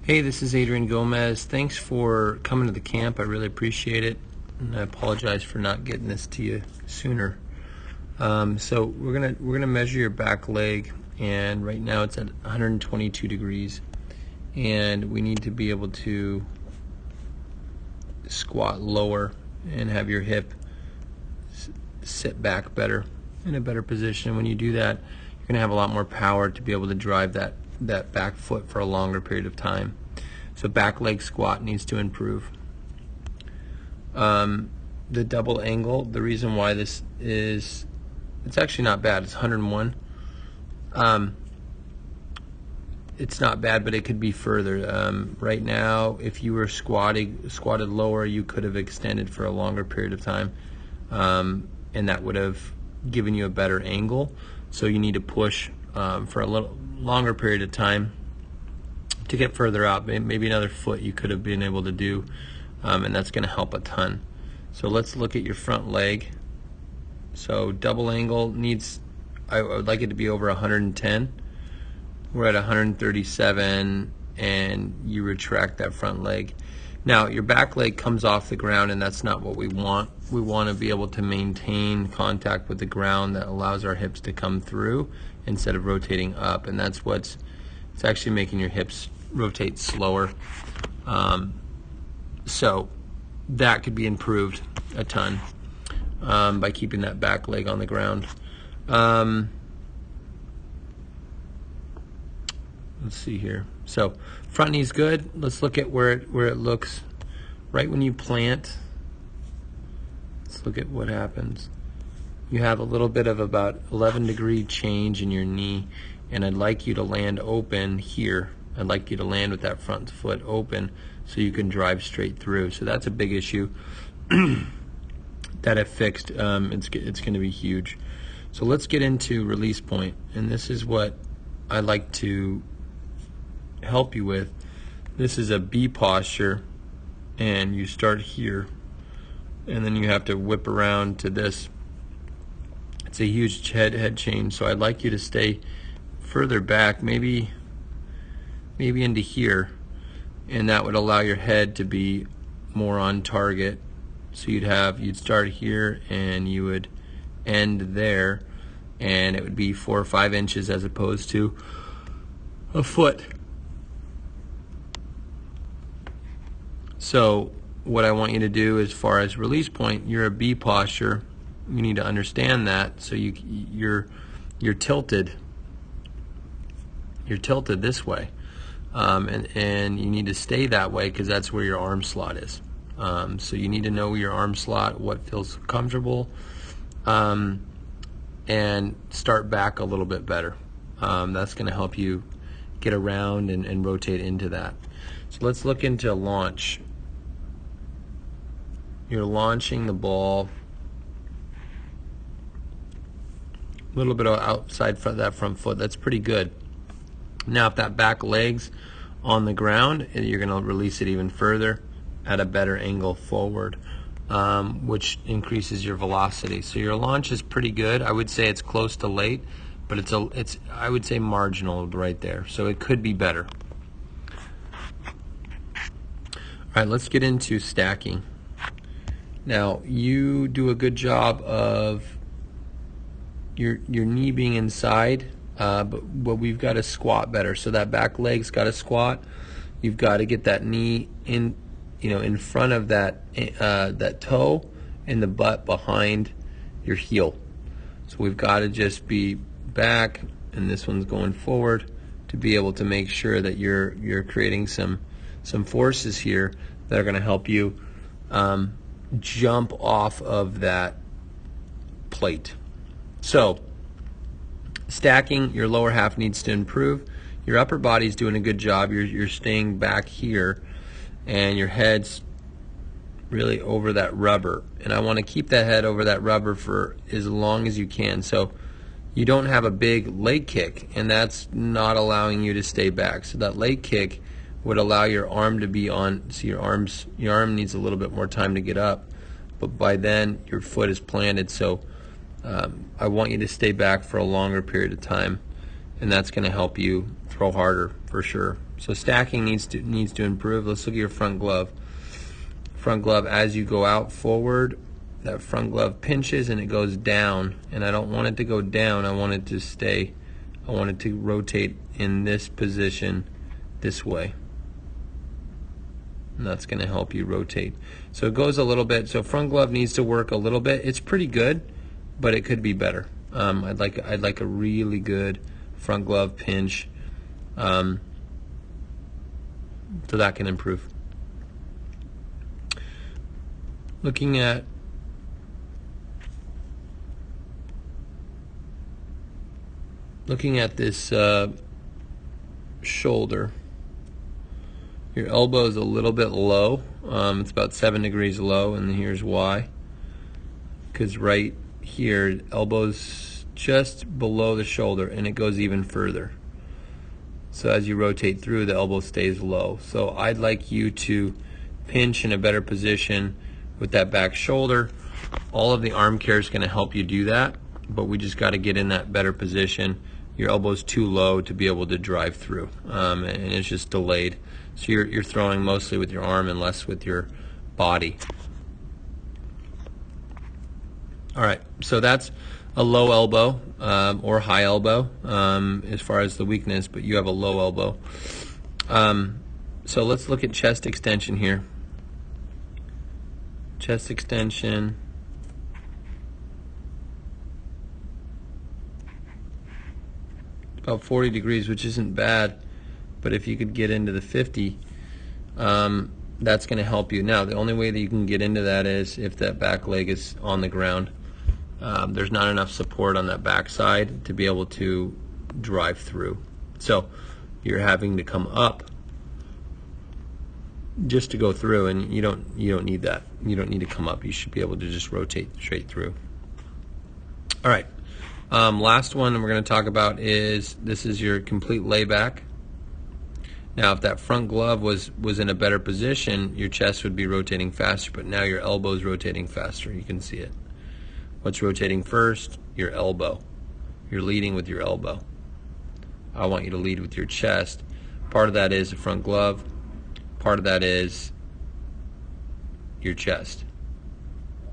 Hey, this is Adrian Gomez. Thanks for coming to the camp. I really appreciate it, and I apologize for not getting this to you sooner. So we're gonna measure your back leg, and right now it's at 122 degrees, and we need to be able to squat lower and have your hip sit back better in a better position. When you do that, you're gonna have a lot more power to be able to drive that back foot for a longer period of time. So back leg squat needs to improve. The double angle, the reason why this is, it's actually not bad. It's 101. It's not bad, but it could be further. Right now, if you were squatted lower, you could have extended for a longer period of time, and that would have given you a better angle. So you need to push for a little longer period of time to get further out. Maybe another foot you could have been able to do, and that's going to help a ton. So let's look at your front leg. So double angle needs, I would like it to be over 110. We're at 137, and you retract that front leg. Now your back leg comes off the ground, and that's not what we want. We want to be able to maintain contact with the ground that allows our hips to come through instead of rotating up, and that's what's, it's actually making your hips rotate slower. So that could be improved a ton by keeping that back leg on the ground. Let's see here. So front knee's good. Let's look at where it looks right when you plant. Let's look at what happens. You have a little bit of about 11-degree change in your knee, and I'd like you to land open here. I'd like you to land with that front foot open so you can drive straight through. So that's a big issue that if fixed, it's going to be huge. So let's get into release point, and this is what I like to help you with. This is a B posture, and you start here, and then you have to whip around to this. It's a huge head change, so I'd like you to stay further back, maybe into here, and that would allow your head to be more on target. So you'd start here and you would end there, and it would be 4 or 5 inches as opposed to a foot. So what I want you to do as far as release point, you're a B posture. You need to understand that. So you're tilted. You're tilted this way, and you need to stay that way because that's where your arm slot is. So you need to know your arm slot, what feels comfortable, and start back a little bit better. That's going to help you get around and rotate into that. So let's look into launch. You're launching the ball a little bit outside that front foot. That's pretty good. Now if that back leg's on the ground, you're going to release it even further at a better angle forward, which increases your velocity. So your launch is pretty good. I would say it's close to late, but it's I would say marginal right there. So it could be better. All right, let's get into stacking. Now you do a good job of your knee being inside, but we've got to squat better. So that back leg's got to squat. You've got to get that knee in, in front of that that toe and the butt behind your heel. So we've got to just be back, and this one's going forward to be able to make sure that you're creating some forces here that are going to help you jump off of that plate. So stacking, your lower half needs to improve. Your upper body's doing a good job. You're staying back here, and your head's really over that rubber. And I want to keep that head over that rubber for as long as you can. So you don't have a big leg kick, and that's not allowing you to stay back. So that leg kick would allow your arm to be on, so your arm needs a little bit more time to get up, but by then your foot is planted. So I want you to stay back for a longer period of time, and that's going to help you throw harder for sure. So stacking needs to improve. Let's look at your front glove. Front glove, as you go out forward, that front glove pinches and it goes down, and I don't want it to go down. I want it to stay. I want it to rotate in this position this way, and that's going to help you rotate. So it goes a little bit. So front glove needs to work a little bit. It's pretty good, but it could be better. I'd like a really good front glove pinch, so that can improve. Looking at this shoulder, your elbow is a little bit low. It's about 7 degrees low, and here's why. Because right here, elbow's just below the shoulder, and it goes even further. So as you rotate through, the elbow stays low. So I'd like you to pinch in a better position with that back shoulder. All of the arm care is going to help you do that, but we just got to get in that better position. Your elbow's too low to be able to drive through, and it's just delayed. So you're throwing mostly with your arm and less with your body. All right, so that's a low elbow or high elbow as far as the weakness, but you have a low elbow. So let's look at chest extension here. Chest extension. About 40 degrees, which isn't bad, but if you could get into the 50, that's going to help you. Now, the only way that you can get into that is if that back leg is on the ground. There's not enough support on that back side to be able to drive through. So you're having to come up just to go through, and you don't need that. You don't need to come up. You should be able to just rotate straight through. All right. Last one we're going to talk about is this is your complete layback. Now, if that front glove was in a better position, your chest would be rotating faster, but now your elbow is rotating faster. You can see it. What's rotating first? Your elbow. You're leading with your elbow. I want you to lead with your chest. Part of that is a front glove. Part of that is your chest.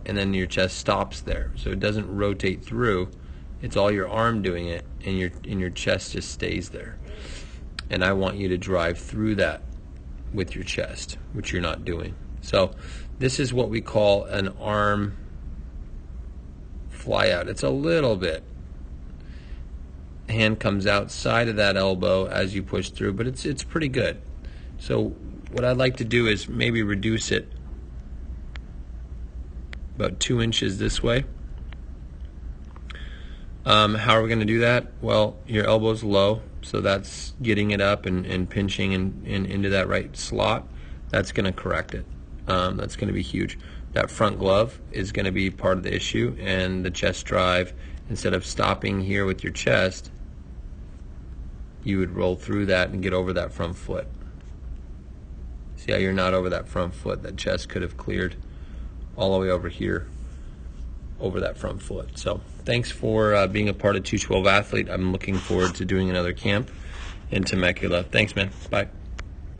And then your chest stops there. So it doesn't rotate through. It's all your arm doing it, and your chest just stays there. And I want you to drive through that with your chest, which you're not doing. So this is what we call an arm fly out. It's a little bit. Hand comes outside of that elbow as you push through, but it's pretty good. So what I'd like to do is maybe reduce it about 2 inches this way. How are we going to do that? Well, your elbow's low, so that's getting it up and pinching and into that right slot. That's going to correct it. That's going to be huge. That front glove is going to be part of the issue, and the chest drive, instead of stopping here with your chest, you would roll through that and get over that front foot. See how you're not over that front foot? That chest could have cleared all the way over here, over that front foot. So thanks for being a part of 212 Athlete. I'm looking forward to doing another camp in Temecula. Thanks, man. Bye.